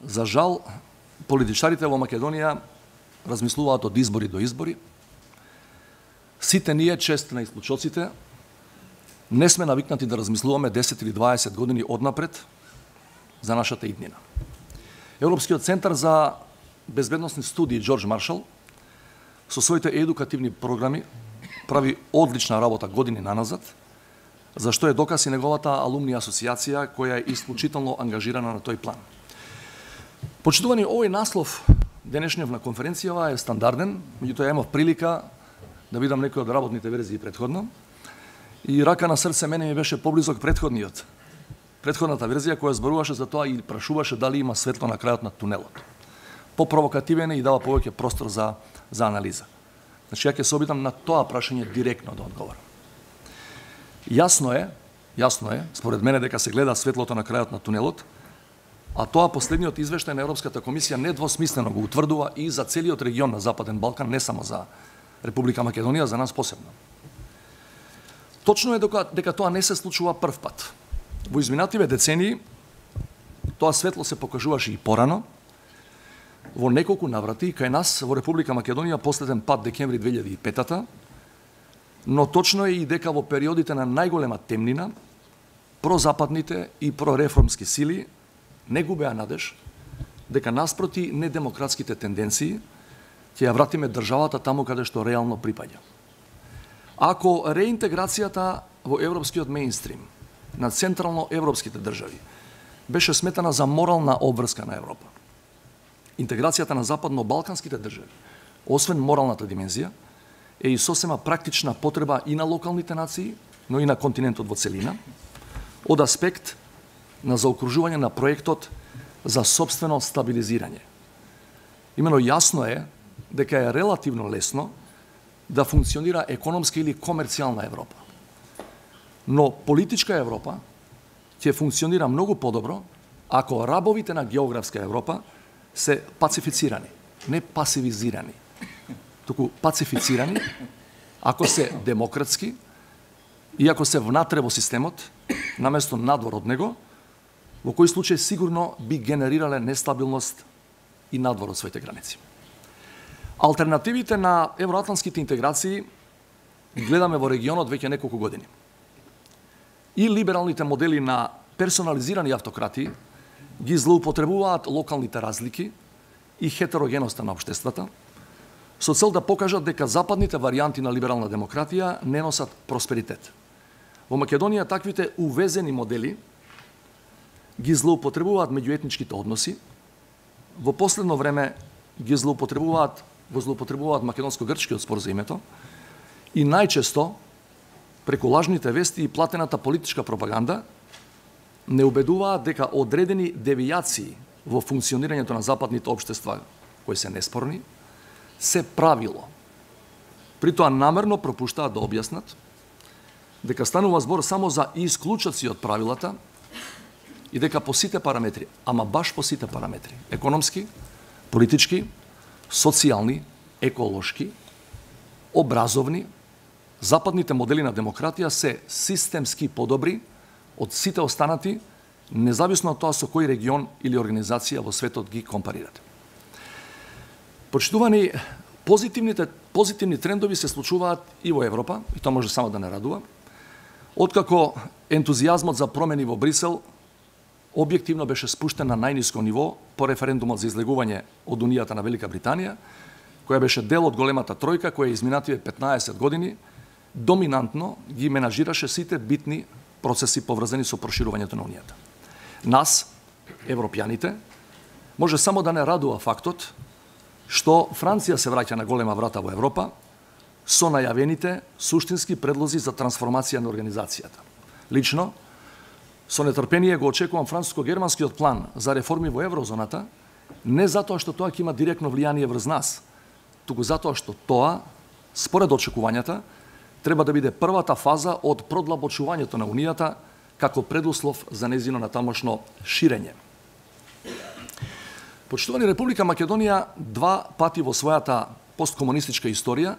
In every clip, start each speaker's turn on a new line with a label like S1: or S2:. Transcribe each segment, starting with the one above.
S1: За жал, политичарите во Македонија размислуваат од избори до избори. Сите ние, чест на исклучоците, не сме навикнати да размислуваме 10 или 20 години однапред за нашата иднина. Европскиот центар за безбедносни студии Джордж Маршал со своите едукативни програми прави одлична работа години наназад, за што е доказ и неговата алумни асоциација која е исклучително ангажирана на тој план. Почитувани, овој наслов денешниот на конференцијава е стандарден, меѓутоа имав прилика да видам некои од работните верзии претходно и рака на срце мене ми беше поблизок претходната верзија која зборуваше за тоа и прашуваше дали има светло на крајот на тунелот. Попровокативен е и дава повеќе простор за анализа. Значи, ја ќе се обидам на тоа прашање директно да одговорам. Јасно е, според мене, дека се гледа светлото на крајот на тунелот, а тоа последниот извештај на Европската комисија недвосмислено го утврдува и за целиот регион на Западен Балкан, не само за Република Македонија, за нас посебно. Точно е дека тоа не се случува прв пат. Во изминативе децении тоа светло се покажуваше и порано, во неколку наврати кај нас во Република Македонија последен пат декември 2005-та, но точно е и дека во периодите на најголема темнина прозападните и прореформски сили не губеа надеж дека наспроти недемократските тенденции ќе ја вратиме државата таму каде што реално припаѓа. Ако реинтеграцијата во европскиот мејнстрим на централно европските држави беше сметана за морална обврска на Европа, интеграцијата на западно-балканските држави, освен моралната димензија, е и сосема практична потреба и на локалните нации, но и на континентот во целина, од аспект на заокружување на проектот за собствено стабилизирање. Имено јасно е дека е релативно лесно да функционира економска или комерцијална Европа. Но политичка Европа ќе функционира многу подобро ако рабовите на географска Европа се пацифицирани, не пасивизирани, туку пацифицирани, ако се демократски и ако се внатре во системот, наместо надвор од него, во кој случај сигурно би генерирале нестабилност и надвор од своите граници. Алтернативите на евроатлантските интеграции гледаме во регионот веќе неколку години. И либералните модели на персонализирани автократи ги злоупотребуваат локалните разлики и хетерогеноста на општествата, со цел да покажат дека западните варијанти на либерална демократија не носат просперитет. Во Македонија таквите увезени модели ги злоупотребуваат меѓуетничките односи, во последно време ги злоупотребуваат македонско-грчкиот спор за името и најчесто преку лажните вести и платената политичка пропаганда не убедуваат дека одредени девијации во функционирањето на западните општества, кои се неспорни, се правило. При тоа намерно пропуштаат да објаснат дека станува збор само за исклучоци од правилата и дека по сите параметри, ама баш по сите параметри, економски, политички, социјални, еколошки, образовни, западните модели на демократија се системски подобри од сите останати, независно од тоа со кој регион или организација во светот ги компарирате. Почитувани, позитивни трендови се случуваат и во Европа, и тоа може само да не радува, откако ентузијазмот за промени во Брисел објективно беше спуштен на најниско ниво по референдумот за излегување од Унијата на Велика Британија, која беше дел од големата тројка, која изминативе 15 години доминантно ги менажираше сите битни процеси поврзани со проширувањето на Унијата. Нас, европјаните, може само да не радува фактот што Франција се враќа на голема врата во Европа со најавените суштински предлози за трансформација на организацијата. Лично, со нетрпение го очекувам француско-германскиот план за реформи во еврозоната, не затоа што тоа ќе има директно влијание врз нас, туку затоа што тоа, според очекувањата, треба да биде првата фаза од продлабочувањето на Унијата како предуслов за нејзино натамошно ширење. Почитувани, Република Македонија два пати во својата посткомунистичка историја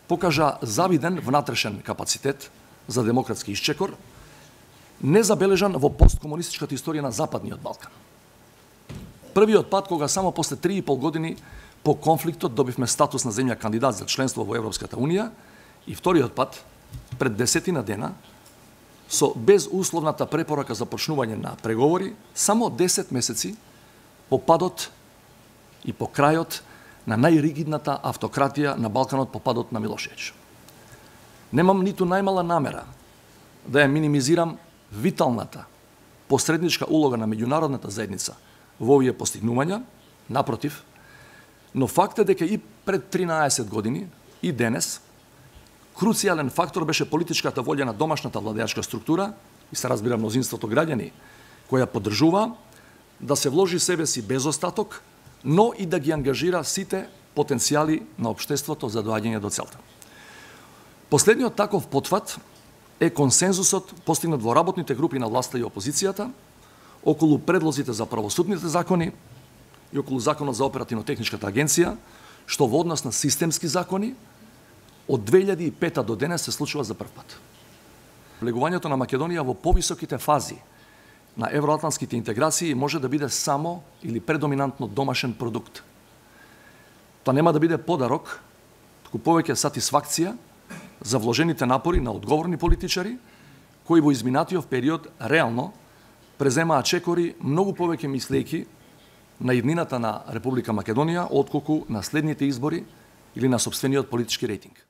S1: покажа завиден внатрешен капацитет за демократски исчекор, незабележан во посткомунистичката историја на Западниот Балкан. Првиот пат кога само после 3,5 години по конфликтот добивме статус на земја кандидат за членство во Европската Унија, и вториот пат пред 10 дена со безусловната препорака за почнување на преговори само 10 месеци по падот и по крајот на најригидната автократија на Балканот, по падот на Милошевиќ. Немам ниту најмала намера да ја минимизирам виталната посредничка улога на меѓународната заедница во овие постигнувања, напротив, но факт е дека и пред 13 години и денес круцијален фактор беше политичката волја на домашната владеачка структура, и се разбира мнозинството граѓани, која поддржува да се вложи себе си без остаток, но и да ги ангажира сите потенцијали на општеството за доаѓање до целта. Последниот таков потфат е консензусот постигнат во работните групи на власта и опозицијата околу предлозите за правосудните закони и околу законот за оперативно-техничката агенција, што во однос на системски закони од 2005 до денес се случува за прв пат. Влегувањето на Македонија во повисоките фази на евроатлантските интеграции може да биде само или предоминантно домашен продукт. Тоа нема да биде подарок, туку повеќе сатисфакција за вложените напори на одговорни политичари, кои во изминатиот период реално преземаа чекори многу повеќе мислејки на иднината на Република Македонија отколку на следните избори или на сопствениот политички рейтинг.